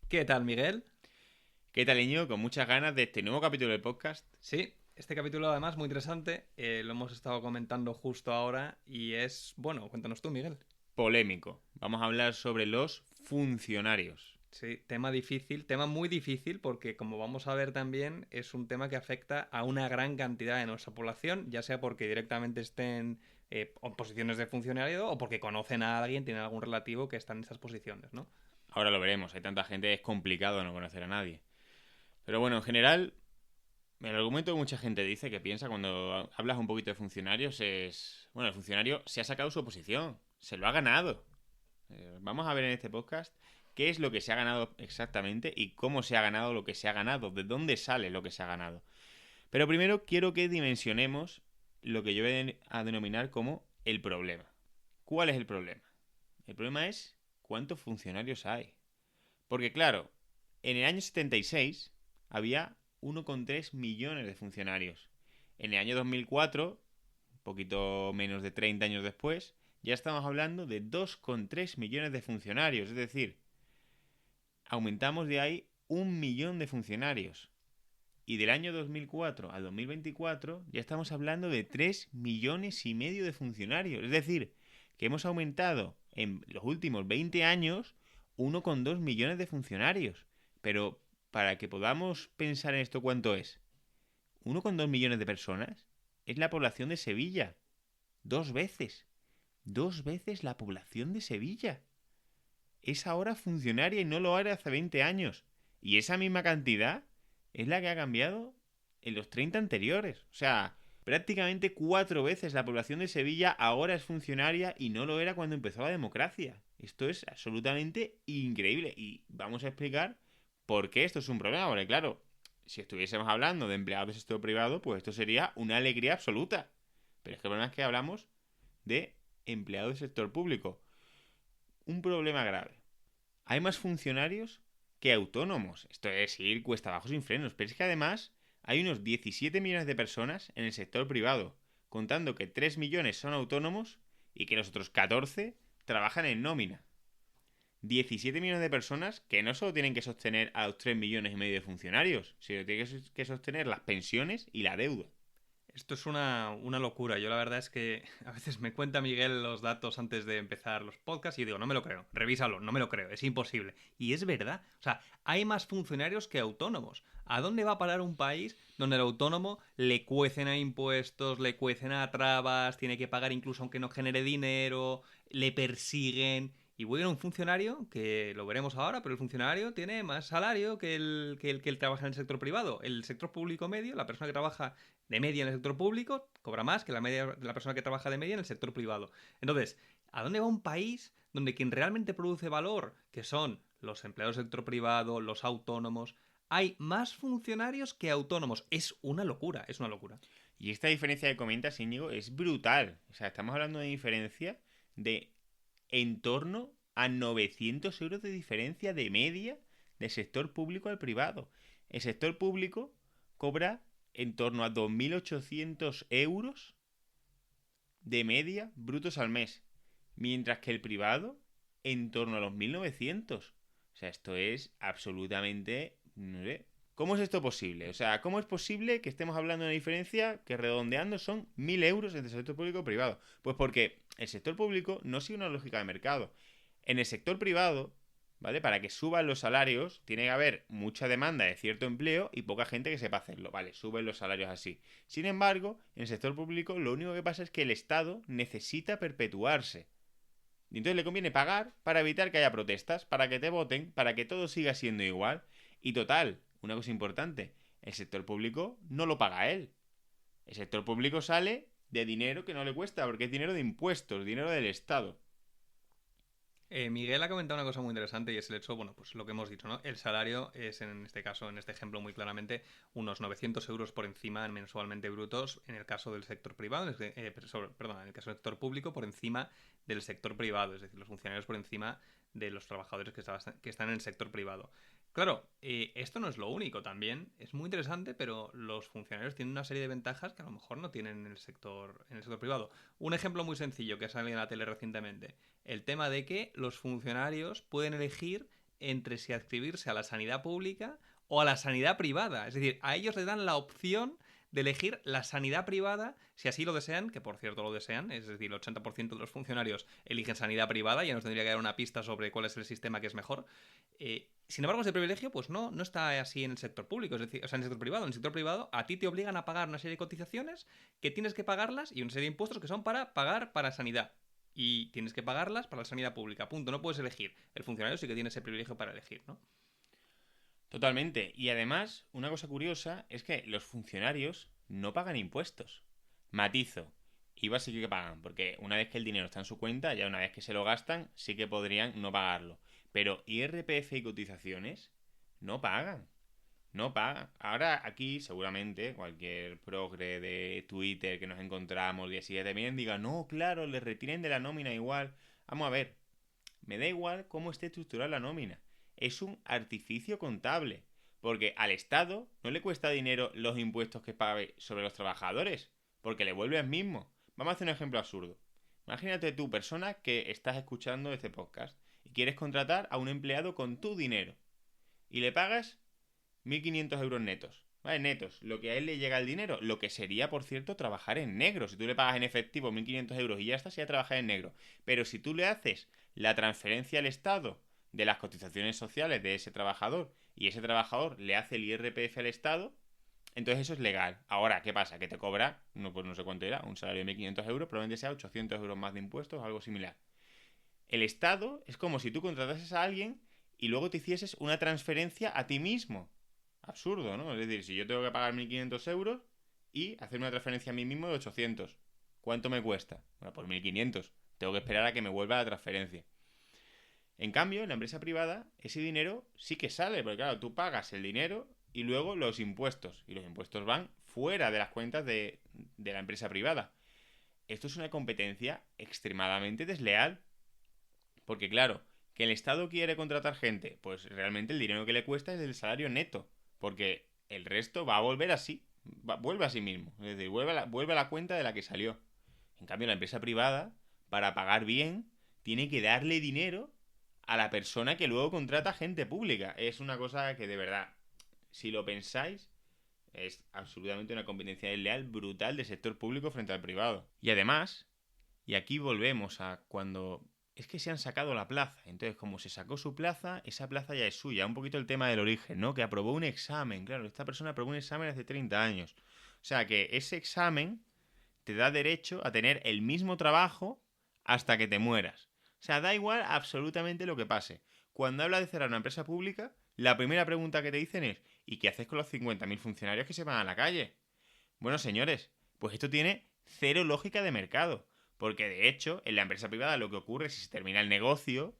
¿Qué tal, Miguel? ¿Qué tal, niño? Con muchas ganas de este nuevo capítulo del podcast. Sí, este capítulo además muy interesante, lo hemos estado comentando justo ahora y es, bueno, cuéntanos tú, Miguel. Polémico. Vamos a hablar sobre los funcionarios. Sí, tema difícil, tema muy difícil porque como vamos a ver también es un tema que afecta a una gran cantidad de nuestra población, ya sea porque directamente estén en posiciones de funcionariado o porque conocen a alguien, tienen algún relativo que está en esas posiciones, ¿no? Ahora lo veremos. Hay tanta gente, es complicado no conocer a nadie. Pero bueno, en general, el argumento que mucha gente dice que piensa cuando hablas un poquito de funcionarios es... Bueno, el funcionario se ha sacado su oposición. Se lo ha ganado. Vamos a ver en este podcast qué es lo que se ha ganado exactamente y cómo se ha ganado lo que se ha ganado. De dónde sale lo que se ha ganado. Pero primero quiero que dimensionemos lo que yo voy a denominar como el problema. ¿Cuál es el problema? El problema es cuántos funcionarios hay. Porque claro, en el año 76 había 1,3 millones de funcionarios. En el año 2004, un poquito menos de 30 años después, ya estamos hablando de 2,3 millones de funcionarios. Es decir, aumentamos de ahí 1 millón de funcionarios. Y del año 2004 al 2024 ya estamos hablando de 3 millones y medio de funcionarios. Es decir, que hemos aumentado en los últimos 20 años 1,2 millones de funcionarios. Pero para que podamos pensar en esto, ¿cuánto es? 1,2 millones de personas es la población de Sevilla. Dos veces. Dos veces la población de Sevilla. Es ahora funcionaria y no lo era hace 20 años. Y esa misma cantidad es la que ha cambiado en los 30 anteriores. O sea, prácticamente 4 veces la población de Sevilla ahora es funcionaria y no lo era cuando empezó la democracia. Esto es absolutamente increíble. Y vamos a explicar por qué esto es un problema. Porque claro, si estuviésemos hablando de empleados del sector privado, pues esto sería una alegría absoluta. Pero es que el problema es que hablamos de empleados del sector público. Un problema grave. Hay más funcionarios que autónomos. Esto es ir cuesta abajo sin frenos. Pero es que además hay unos 17 millones de personas en el sector privado, contando que 3 millones son autónomos y que los otros 14 trabajan en nómina. 17 millones de personas que no solo tienen que sostener a los 3 millones y medio de funcionarios, sino que tienen que sostener las pensiones y la deuda. Esto es una locura. Yo la verdad es que a veces me cuenta Miguel los datos antes de empezar los podcasts y digo, no me lo creo, revísalo, no me lo creo, es imposible. Y es verdad. O sea, hay más funcionarios que autónomos. ¿A dónde va a parar un país donde el autónomo le cuecen a impuestos, le cuecen a trabas, tiene que pagar incluso aunque no genere dinero, le persiguen? Y voy a un funcionario, que lo veremos ahora, pero el funcionario tiene más salario que el trabaja en el sector privado. El sector público medio, la persona que trabaja de media en el sector público cobra más que la media de la persona que trabaja de media en el sector privado. Entonces, ¿a dónde va un país donde quien realmente produce valor, que son los empleados del sector privado, los autónomos, hay más funcionarios que autónomos? Es una locura, es una locura. Y esta diferencia que comentas, Íñigo, es brutal. O sea, estamos hablando de diferencia de en torno a 900 euros de diferencia de media del sector público al privado. El sector público cobra en torno a 2.800 euros de media brutos al mes, mientras que el privado en torno a los 1.900. O sea, esto es absolutamente... No sé. ¿Cómo es esto posible? O sea, ¿cómo es posible que estemos hablando de una diferencia que redondeando son 1.000 euros entre el sector público y privado? Pues porque el sector público no sigue una lógica de mercado. En el sector privado, ¿vale? Para que suban los salarios, tiene que haber mucha demanda de cierto empleo y poca gente que sepa hacerlo, ¿vale? Suben los salarios así. Sin embargo, en el sector público lo único que pasa es que el Estado necesita perpetuarse. Y entonces le conviene pagar para evitar que haya protestas, para que te voten, para que todo siga siendo igual. Y total, una cosa importante, el sector público no lo paga él. El sector público sale de dinero que no le cuesta, porque es dinero de impuestos, dinero del Estado. Miguel ha comentado una cosa muy interesante y es el hecho, bueno, pues lo que hemos dicho, ¿no? El salario es en este caso, en este ejemplo muy claramente, unos 900 euros por encima mensualmente brutos en el caso del sector privado, perdón, en el caso del sector público por encima del sector privado, es decir, los funcionarios por encima de los trabajadores que están en el sector privado. Claro, esto no es lo único también, es muy interesante, pero los funcionarios tienen una serie de ventajas que a lo mejor no tienen en el sector privado. Un ejemplo muy sencillo que ha salido en la tele recientemente, el tema de que los funcionarios pueden elegir entre si adscribirse a la sanidad pública o a la sanidad privada. Es decir, a ellos les dan la opción de elegir la sanidad privada si así lo desean, que por cierto lo desean, es decir, el 80% de los funcionarios eligen sanidad privada, ya nos tendría que dar una pista sobre cuál es el sistema que es mejor. Sin embargo, ese privilegio pues no está así en el sector público, es decir, o sea, en el sector privado. En el sector privado a ti te obligan a pagar una serie de cotizaciones que tienes que pagarlas y una serie de impuestos que son para pagar para sanidad. Y tienes que pagarlas para la sanidad pública, punto. No puedes elegir. El funcionario sí que tiene ese privilegio para elegir, ¿no? Totalmente. Y además, una cosa curiosa es que los funcionarios no pagan impuestos. Matizo. IVA sí que pagan, porque una vez que el dinero está en su cuenta, ya una vez que se lo gastan, sí que podrían no pagarlo. Pero IRPF y cotizaciones no pagan. No pagan. Ahora aquí seguramente cualquier progre de Twitter que nos encontramos y así también diga, no, claro, les retiren de la nómina igual. Vamos a ver, me da igual cómo esté estructurada la nómina. Es un artificio contable. Porque al Estado no le cuesta dinero los impuestos que pague sobre los trabajadores. Porque le vuelve al mismo. Vamos a hacer un ejemplo absurdo. Imagínate tú, persona que estás escuchando este podcast y quieres contratar a un empleado con tu dinero. Y le pagas 1.500 euros netos. ¿Vale? Netos. Lo que a él le llega el dinero. Lo que sería, por cierto, trabajar en negro. Si tú le pagas en efectivo 1.500 euros y ya está, sería trabajar en negro. Pero si tú le haces la transferencia al Estado de las cotizaciones sociales de ese trabajador y ese trabajador le hace el IRPF al Estado, entonces eso es legal. Ahora, ¿qué pasa? Que te cobra, no, pues no sé cuánto era, un salario de 1.500 euros, probablemente sea 800 euros más de impuestos o algo similar. El Estado es como si tú contratases a alguien y luego te hicieses una transferencia a ti mismo. Absurdo, ¿no? Es decir, si yo tengo que pagar 1.500 euros y hacer una transferencia a mí mismo de 800, ¿cuánto me cuesta? Bueno, pues 1.500. Tengo que esperar a que me vuelva la transferencia. En cambio, en la empresa privada, ese dinero sí que sale, porque claro, tú pagas el dinero y luego los impuestos. Y los impuestos van fuera de las cuentas de la empresa privada. Esto es una competencia extremadamente desleal. Porque claro, que el Estado quiere contratar gente, pues realmente el dinero que le cuesta es el salario neto. Porque el resto va a volver así. Vuelve a sí mismo. Es decir, vuelve a la cuenta de la que salió. En cambio, la empresa privada, para pagar bien, tiene que darle dinero a la persona que luego contrata gente pública. Es una cosa que de verdad, si lo pensáis, es absolutamente una competencia desleal brutal del sector público frente al privado. Y además, y aquí volvemos a cuando es que se han sacado la plaza. Entonces, como se sacó su plaza, esa plaza ya es suya. Un poquito el tema del origen, ¿no? Que aprobó un examen. Claro, esta persona aprobó un examen hace 30 años. O sea que ese examen te da derecho a tener el mismo trabajo hasta que te mueras. O sea, da igual absolutamente lo que pase. Cuando hablas de cerrar una empresa pública, la primera pregunta que te dicen es ¿y qué haces con los 50.000 funcionarios que se van a la calle? Bueno, señores, pues esto tiene cero lógica de mercado. Porque de hecho, en la empresa privada lo que ocurre si se termina el negocio,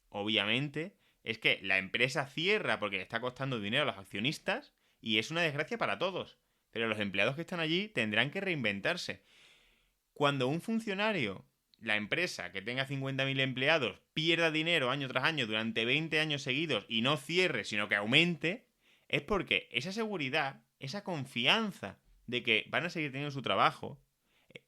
obviamente, es que la empresa cierra porque le está costando dinero a los accionistas y es una desgracia para todos. Pero los empleados que están allí tendrán que reinventarse. Cuando un funcionario, la empresa que tenga 50.000 empleados, pierda dinero año tras año durante 20 años seguidos y no cierre, sino que aumente, es porque esa seguridad, esa confianza de que van a seguir teniendo su trabajo,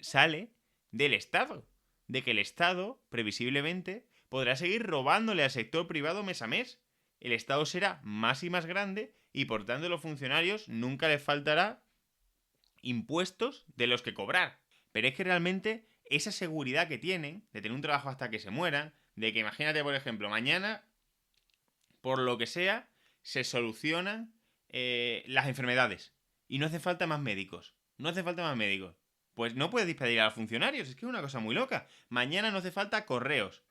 sale del Estado. De que el Estado, previsiblemente, podrá seguir robándole al sector privado mes a mes. El Estado será más y más grande y por tanto a los funcionarios nunca les faltará impuestos de los que cobrar. Pero es que realmente esa seguridad que tienen de tener un trabajo hasta que se mueran, de que imagínate, por ejemplo, mañana, por lo que sea, se solucionan las enfermedades y no hace falta más médicos. No hace falta más médicos. Pues no puedes despedir a los funcionarios, es que es una cosa muy loca. Mañana no hace falta correos.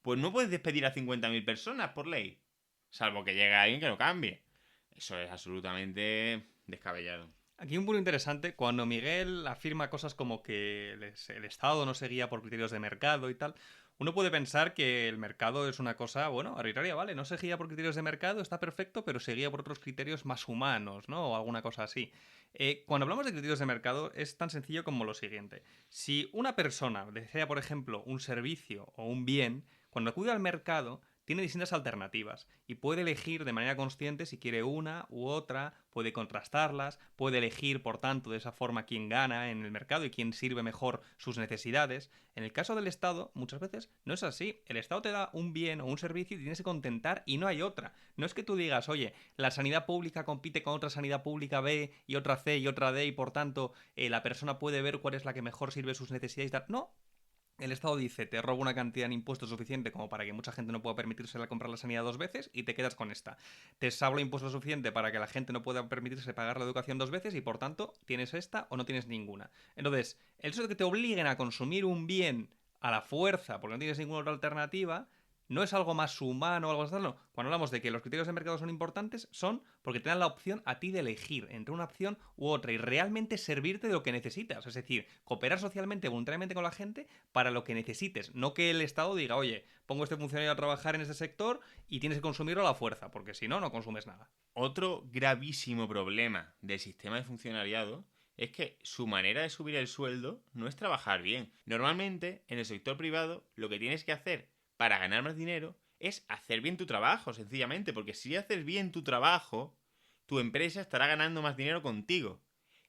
Pues no puedes despedir a 50.000 personas por ley. Salvo que llegue alguien que lo cambie. Eso es absolutamente descabellado. Aquí un punto interesante, cuando Miguel afirma cosas como que el Estado no se guía por criterios de mercado y tal, uno puede pensar que el mercado es una cosa, bueno, arbitraria, ¿vale? No se guía por criterios de mercado, está perfecto, pero se guía por otros criterios más humanos, ¿no? O alguna cosa así. Cuando hablamos de criterios de mercado es tan sencillo como lo siguiente. Si una persona desea, por ejemplo, un servicio o un bien, cuando acude al mercado tiene distintas alternativas y puede elegir de manera consciente si quiere una u otra, puede contrastarlas, puede elegir, por tanto, de esa forma quién gana en el mercado y quién sirve mejor sus necesidades. En el caso del Estado, muchas veces no es así. El Estado te da un bien o un servicio y tienes que contentar y no hay otra. No es que tú digas, oye, la sanidad pública compite con otra sanidad pública B y otra C y otra D y por tanto la persona puede ver cuál es la que mejor sirve sus necesidades y tal. No, el Estado dice, te robo una cantidad en impuestos suficiente como para que mucha gente no pueda permitirse comprar la sanidad 2 veces y te quedas con esta. Te sablo impuestos suficiente para que la gente no pueda permitirse pagar la educación 2 veces y por tanto tienes esta o no tienes ninguna. Entonces, el hecho de que te obliguen a consumir un bien a la fuerza porque no tienes ninguna otra alternativa no es algo más humano o algo así. No. Cuando hablamos de que los criterios de mercado son importantes, son porque te dan la opción a ti de elegir entre una opción u otra y realmente servirte de lo que necesitas. Es decir, cooperar socialmente, voluntariamente con la gente para lo que necesites. No que el Estado diga, oye, pongo a este funcionario a trabajar en este sector y tienes que consumirlo a la fuerza, porque si no, no consumes nada. Otro gravísimo problema del sistema de funcionariado es que su manera de subir el sueldo no es trabajar bien. Normalmente, en el sector privado, lo que tienes que hacer para ganar más dinero es hacer bien tu trabajo, sencillamente, porque si haces bien tu trabajo, tu empresa estará ganando más dinero contigo.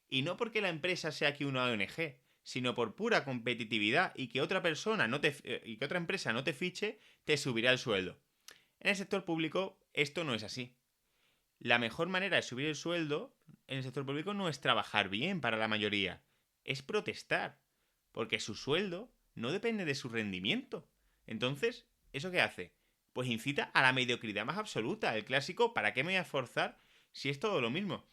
Y no porque la empresa sea aquí una ONG, sino por pura competitividad y que otra persona y que otra empresa no te fiche, te subirá el sueldo. En el sector público esto no es así. La mejor manera de subir el sueldo en el sector público no es trabajar bien para la mayoría, es protestar, porque su sueldo no depende de su rendimiento. Entonces, ¿eso qué hace? Pues incita a la mediocridad más absoluta, el clásico ¿para qué me voy a esforzar si es todo lo mismo?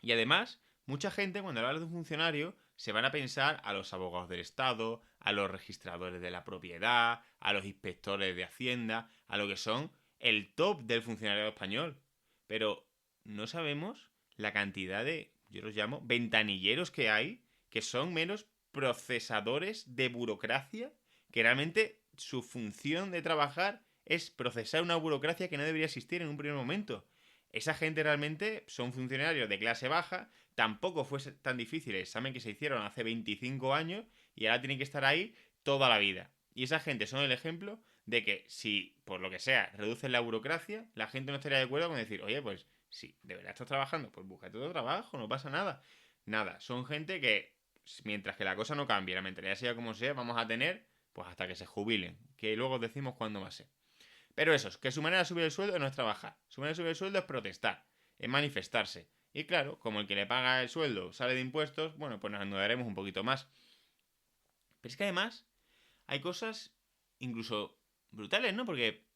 Y además, mucha gente cuando habla de un funcionario se van a pensar a los abogados del Estado, a los registradores de la propiedad, a los inspectores de Hacienda, a lo que son el top del funcionariado español. Pero no sabemos la cantidad de, yo los llamo, ventanilleros que hay, que son menos procesadores de burocracia, que realmente su función de trabajar es procesar una burocracia que no debería existir en un primer momento. Esa gente realmente son funcionarios de clase baja, tampoco fue tan difícil el examen que se hicieron hace 25 años y ahora tienen que estar ahí toda la vida. Y esa gente son el ejemplo de que si, por lo que sea, reducen la burocracia, la gente no estaría de acuerdo con decir, oye, pues si de verdad estás trabajando, pues búscate otro trabajo, no pasa nada. Nada, son gente que mientras que la cosa no cambie, la mentalidad sea como sea, vamos a tener pues hasta que se jubilen, que luego os decimos cuándo va a ser. Pero eso, que su manera de subir el sueldo no es trabajar. Su manera de subir el sueldo es protestar, es manifestarse. Y claro, como el que le paga el sueldo sale de impuestos, bueno, pues nos endeudaremos un poquito más. Pero es que además hay cosas incluso brutales, ¿no? Porque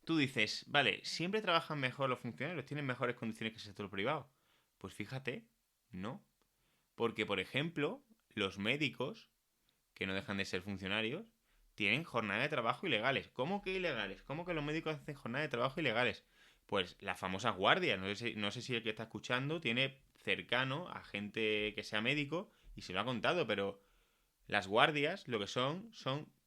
tú dices, vale, siempre trabajan mejor los funcionarios, tienen mejores condiciones que el sector privado. Pues fíjate, no. Porque, por ejemplo, los médicos, que no dejan de ser funcionarios, tienen jornada de trabajo ilegales. ¿Cómo que ilegales? ¿Cómo que los médicos hacen jornada de trabajo ilegales? Pues las famosas guardias. No sé si el que está escuchando tiene cercano a gente que sea médico y se lo ha contado, pero las guardias lo que son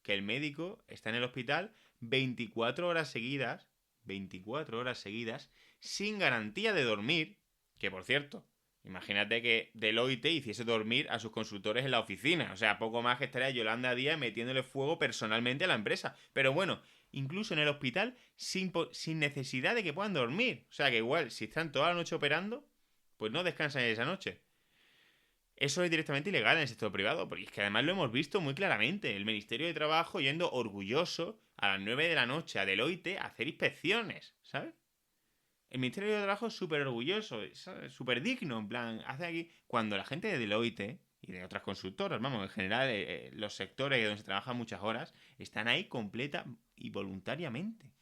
que el médico está en el hospital 24 horas seguidas, 24 horas seguidas, sin garantía de dormir, que por cierto, imagínate que Deloitte hiciese dormir a sus consultores en la oficina. O sea, poco más que estaría Yolanda Díaz metiéndole fuego personalmente a la empresa. Pero bueno, incluso en el hospital sin necesidad de que puedan dormir. O sea, que igual, si están toda la noche operando, pues no descansan esa noche. Eso es directamente ilegal en el sector privado, porque es que además lo hemos visto muy claramente. El Ministerio de Trabajo yendo orgulloso a las 9 de la noche a Deloitte a hacer inspecciones, ¿sabes? El Ministerio de Trabajo es súper orgulloso, es súper digno, en plan, hace aquí... Cuando la gente de Deloitte y de otras consultoras, vamos, en general los sectores donde se trabajan muchas horas, están ahí completa y voluntariamente.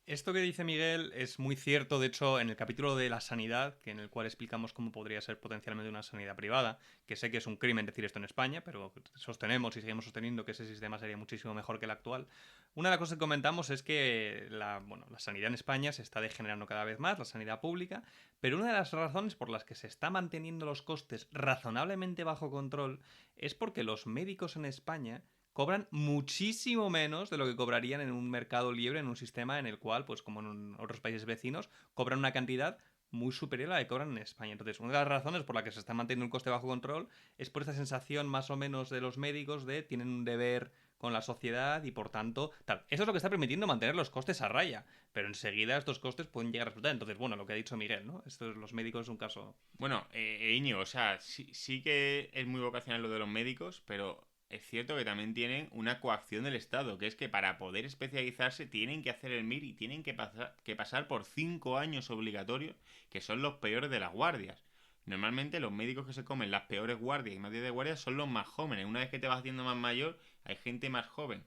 Esto que dice Miguel es muy cierto, de hecho, en el capítulo de la sanidad, que en el cual explicamos cómo podría ser potencialmente una sanidad privada, que sé que es un crimen decir esto en España, pero sostenemos y seguimos sosteniendo que ese sistema sería muchísimo mejor que el actual. Una de las cosas que comentamos es que la sanidad en España se está degenerando cada vez más, la sanidad pública, pero una de las razones por las que se está manteniendo los costes razonablemente bajo control es porque los médicos en España cobran muchísimo menos de lo que cobrarían en un mercado libre, en un sistema en el cual, pues como en otros países vecinos, cobran una cantidad muy superior a la que cobran en España. Entonces, una de las razones por la que se está manteniendo un coste bajo control es por esta sensación más o menos de los médicos de tienen un deber con la sociedad y por tanto, tal. Eso es lo que está permitiendo mantener los costes a raya, pero enseguida estos costes pueden llegar a resultar. Entonces, bueno, lo que ha dicho Miguel, ¿no? Esto, los médicos es un caso... Bueno, Íñigo, o sea, sí que es muy vocacional lo de los médicos, pero es cierto que también tienen una coacción del Estado, que es que para poder especializarse tienen que hacer el MIR y tienen que pasar por 5 años obligatorios, que son los peores de las guardias. Normalmente los médicos que se comen las peores guardias y más días de guardia son los más jóvenes. Una vez que te vas haciendo más mayor, hay gente más joven.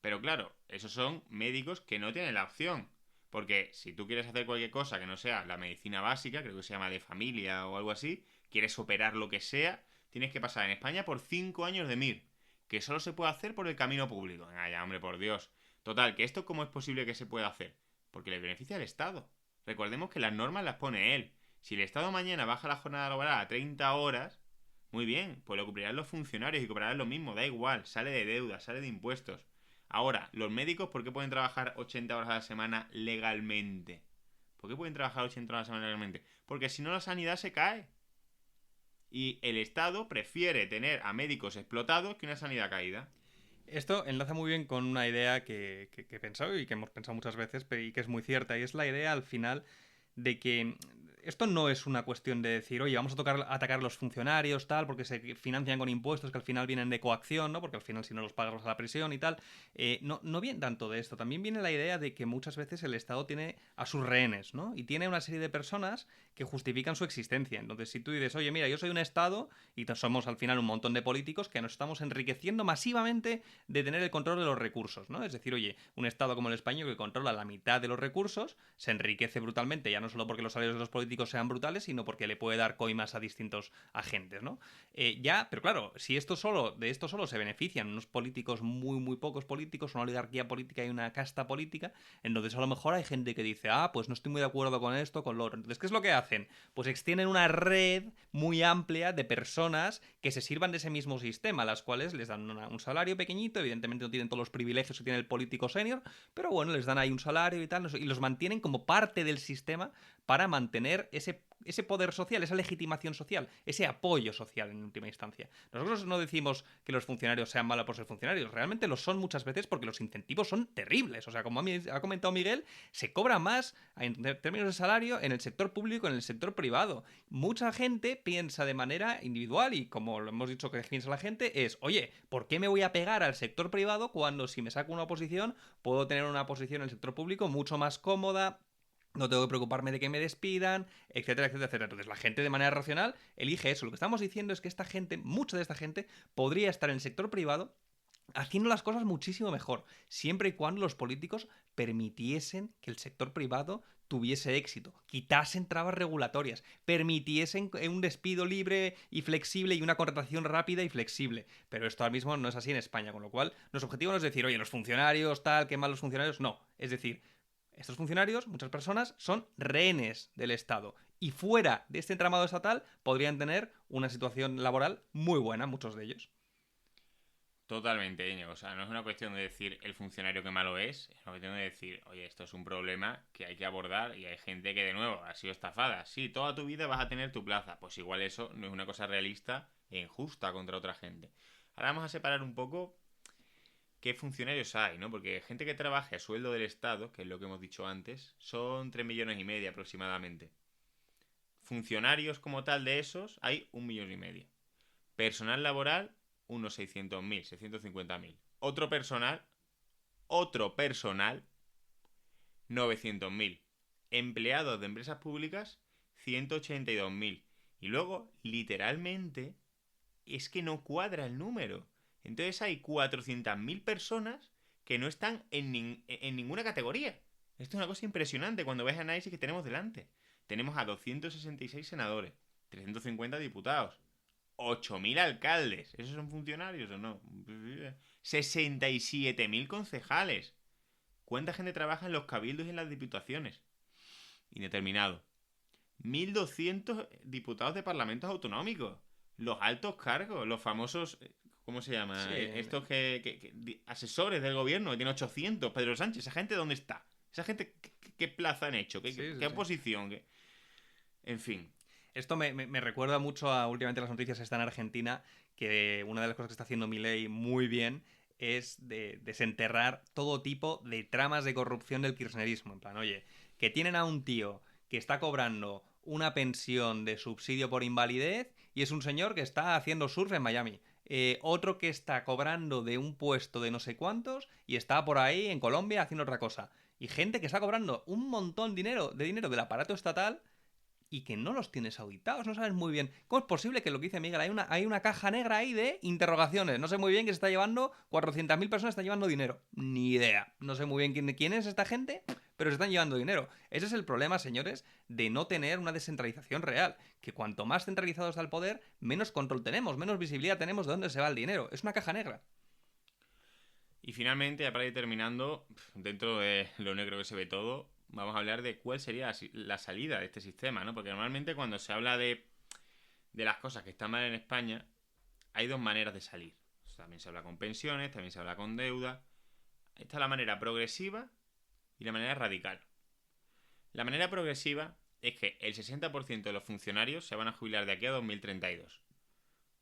Pero claro, esos son médicos que no tienen la opción. Porque si tú quieres hacer cualquier cosa que no sea la medicina básica, creo que se llama de familia o algo así, quieres operar lo que sea, tienes que pasar en España por 5 años de MIR, que solo se puede hacer por el camino público. Venga ya, hombre, por Dios. Total, ¿que esto cómo es posible que se pueda hacer? Porque le beneficia al Estado. Recordemos que las normas las pone él. Si el Estado mañana baja la jornada laboral a 30 horas, muy bien, pues lo cumplirán los funcionarios y cobrarán lo mismo, da igual, sale de deuda, sale de impuestos. Ahora, los médicos, ¿por qué pueden trabajar 80 horas a la semana legalmente? ¿Por qué pueden trabajar 80 horas a la semana legalmente? Porque si no la sanidad se cae. Y el Estado prefiere tener a médicos explotados que una sanidad caída. Esto enlaza muy bien con una idea que he pensado y que hemos pensado muchas veces y que es muy cierta, y es la idea al final de que esto no es una cuestión de decir, oye, vamos a atacar a los funcionarios, tal, porque se financian con impuestos que al final vienen de coacción, ¿no? Porque al final si no los pagas vas a la prisión y tal. No viene tanto de esto. También viene la idea de que muchas veces el Estado tiene a sus rehenes, ¿no? Y tiene una serie de personas que justifican su existencia. Entonces, si tú dices, oye, mira, yo soy un Estado y somos al final un montón de políticos que nos estamos enriqueciendo masivamente de tener el control de los recursos, ¿no? Es decir, oye, un Estado como el español que controla la mitad de los recursos se enriquece brutalmente, ya no solo porque los salarios de los políticos sean brutales, sino porque le puede dar coimas a distintos agentes, ¿no? Pero claro, si de esto solo se benefician unos políticos, muy pocos políticos, una oligarquía política y una casta política, entonces a lo mejor hay gente que dice, pues no estoy muy de acuerdo con esto, con lo otro. Entonces, ¿qué es lo que hacen? Pues extienden una red muy amplia de personas que se sirvan de ese mismo sistema, a las cuales les dan un salario pequeñito, evidentemente no tienen todos los privilegios que tiene el político senior, pero bueno, les dan ahí un salario y tal, y los mantienen como parte del sistema para mantener ese poder social, esa legitimación social, ese apoyo social en última instancia. Nosotros no decimos que los funcionarios sean malos por ser funcionarios, realmente lo son muchas veces porque los incentivos son terribles. O sea, como ha comentado Miguel, se cobra más en términos de salario en el sector público que en el sector privado. Mucha gente piensa de manera individual y como lo hemos dicho que piensa la gente es, oye, ¿por qué me voy a pegar al sector privado cuando si me saco una oposición puedo tener una posición en el sector público mucho más cómoda? No tengo que preocuparme de que me despidan, etcétera, etcétera, etcétera. Entonces la gente de manera racional elige eso. Lo que estamos diciendo es que esta gente, mucha de esta gente, podría estar en el sector privado haciendo las cosas muchísimo mejor, siempre y cuando los políticos permitiesen que el sector privado tuviese éxito, quitasen trabas regulatorias, permitiesen un despido libre y flexible y una contratación rápida y flexible. Pero esto ahora mismo no es así en España, con lo cual nuestro objetivo no es decir, oye, los funcionarios, tal, qué mal los funcionarios, no. Es decir, estos funcionarios, muchas personas, son rehenes del Estado. Y fuera de este entramado estatal podrían tener una situación laboral muy buena, muchos de ellos. Totalmente, Íñigo. O sea, no es una cuestión de decir el funcionario que malo es una cuestión de decir, oye, esto es un problema que hay que abordar y hay gente que, de nuevo, ha sido estafada. Sí, toda tu vida vas a tener tu plaza. Pues igual eso no es una cosa realista e injusta contra otra gente. Ahora vamos a separar un poco qué funcionarios hay, ¿no? Porque gente que trabaja a sueldo del Estado, que es lo que hemos dicho antes, son 3,5 millones aproximadamente. Funcionarios como tal de esos hay 1,5 millones. Personal laboral, unos 600.000, 650.000. Otro personal, 900.000. Empleados de empresas públicas, 182.000. Y luego, literalmente, es que no cuadra el número. Entonces hay 400.000 personas que no están en ninguna categoría. Esto es una cosa impresionante cuando ves el análisis que tenemos delante. Tenemos a 266 senadores, 350 diputados, 8.000 alcaldes. ¿Esos son funcionarios o no? 67.000 concejales. ¿Cuánta gente trabaja en los cabildos y en las diputaciones? Indeterminado. 1.200 diputados de parlamentos autonómicos. Los altos cargos, los famosos... ¿Cómo se llama? Sí. Estos asesores del gobierno, que tiene 800. Pedro Sánchez, ¿esa gente dónde está? ¿Esa gente qué plaza han hecho? ¿Qué oposición? En fin. Esto me recuerda mucho a últimamente las noticias que están en Argentina, que una de las cosas que está haciendo Milei muy bien es de desenterrar todo tipo de tramas de corrupción del kirchnerismo. En plan, oye, que tienen a un tío que está cobrando una pensión de subsidio por invalidez y es un señor que está haciendo surf en Miami. Otro que está cobrando de un puesto de no sé cuántos y está por ahí en Colombia haciendo otra cosa. Y gente que está cobrando un montón de dinero del aparato estatal y que no los tienes auditados, no sabes muy bien. ¿Cómo es posible que lo que dice Miguel? Hay una caja negra ahí de interrogaciones. No sé muy bien que se está llevando, 400.000 personas están llevando dinero. Ni idea. No sé muy bien quién es esta gente, pero se están llevando dinero. Ese es el problema, señores, de no tener una descentralización real. Que cuanto más centralizado está el poder, menos control tenemos, menos visibilidad tenemos de dónde se va el dinero. Es una caja negra. Y finalmente, ya para ir terminando, dentro de lo negro que se ve todo, vamos a hablar de cuál sería la salida de este sistema, ¿no? Porque normalmente cuando se habla de las cosas que están mal en España, hay dos maneras de salir. O sea, también se habla con pensiones, también se habla con deuda. Esta es la manera progresiva y la manera radical. La manera progresiva es que el 60% de los funcionarios se van a jubilar de aquí a 2032.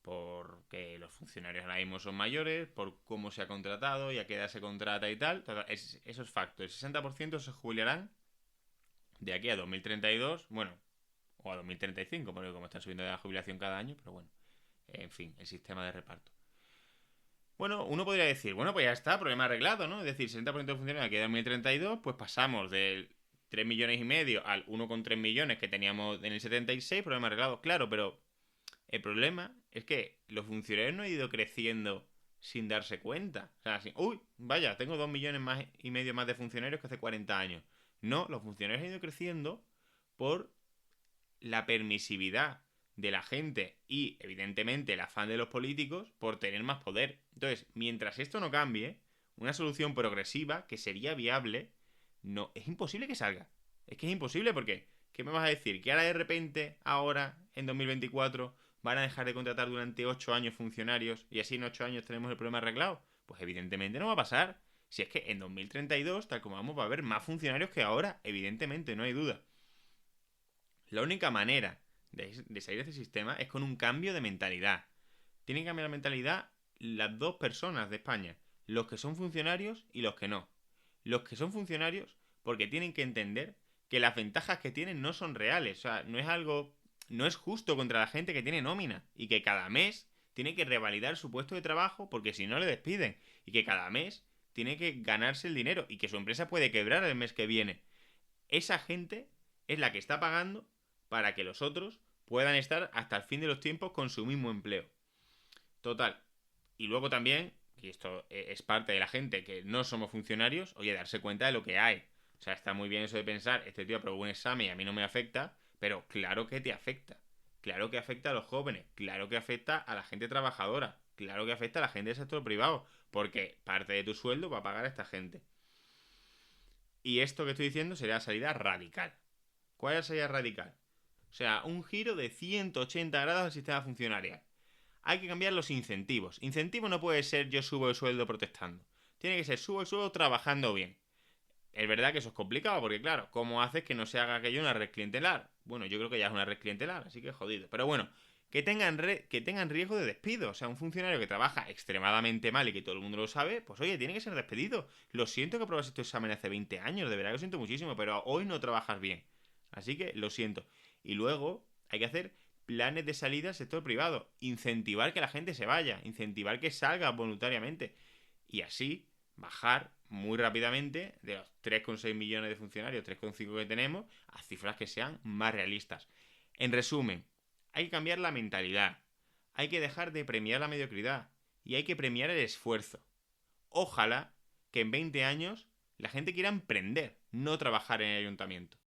Porque los funcionarios ahora mismo son mayores, por cómo se ha contratado y a qué edad se contrata y tal. Eso es facto. El 60% se jubilarán de aquí a 2032, bueno, o a 2035, porque como están subiendo de la jubilación cada año, pero bueno, en fin, el sistema de reparto. Bueno, uno podría decir, bueno, pues ya está, problema arreglado, ¿no? Es decir, 60% de funcionarios de aquí a 2032, pues pasamos del 3 millones y medio al 1,3 millones que teníamos en el 76, problema arreglado, claro, pero el problema es que los funcionarios no han ido creciendo sin darse cuenta. O sea, así, uy, vaya, tengo 2 millones más y medio más de funcionarios que hace 40 años. No, los funcionarios han ido creciendo por la permisividad de la gente y, evidentemente, el afán de los políticos por tener más poder. Entonces, mientras esto no cambie, una solución progresiva que sería viable, no, es imposible que salga. Es que es imposible porque, ¿qué me vas a decir? ¿Que ahora de repente, ahora, en 2024, van a dejar de contratar durante 8 años funcionarios y así en 8 años tenemos el problema arreglado? Pues evidentemente no va a pasar. Si es que en 2032, tal como vamos, va a haber más funcionarios que ahora, evidentemente, no hay duda. La única manera de salir de ese sistema es con un cambio de mentalidad. Tienen que cambiar la mentalidad las dos personas de España, los que son funcionarios y los que no. Los que son funcionarios porque tienen que entender que las ventajas que tienen no son reales, o sea, no es justo contra la gente que tiene nómina y que cada mes tiene que revalidar su puesto de trabajo porque si no le despiden y que cada mes tiene que ganarse el dinero y que su empresa puede quebrar el mes que viene. Esa gente es la que está pagando para que los otros puedan estar hasta el fin de los tiempos con su mismo empleo. Total. Y luego también, y esto es parte de la gente que no somos funcionarios, oye, darse cuenta de lo que hay. O sea, está muy bien eso de pensar, este tío aprobó un examen y a mí no me afecta, pero claro que te afecta. Claro que afecta a los jóvenes, claro que afecta a la gente trabajadora, claro que afecta a la gente del sector privado, porque parte de tu sueldo va a pagar a esta gente. Y esto que estoy diciendo sería la salida radical. ¿Cuál es la salida radical? O sea, un giro de 180 grados al sistema funcionarial. Hay que cambiar los incentivos. Incentivo no puede ser yo subo el sueldo protestando. Tiene que ser subo el sueldo trabajando bien. Es verdad que eso es complicado porque, claro, ¿cómo haces que no se haga aquello una red clientelar? Bueno, yo creo que ya es una red clientelar, así que jodido. Pero bueno, que tengan riesgo de despido. O sea, un funcionario que trabaja extremadamente mal y que todo el mundo lo sabe, pues oye, tiene que ser despedido. Lo siento que aprobaste tu examen hace 20 años, de verdad que lo siento muchísimo, pero hoy no trabajas bien. Así que lo siento. Y luego hay que hacer planes de salida al sector privado. Incentivar que la gente se vaya. Incentivar que salga voluntariamente. Y así bajar muy rápidamente de los 3,6 millones de funcionarios, 3,5 que tenemos, a cifras que sean más realistas. En resumen, hay que cambiar la mentalidad. Hay que dejar de premiar la mediocridad. Y hay que premiar el esfuerzo. Ojalá que en 20 años la gente quiera emprender, no trabajar en el ayuntamiento.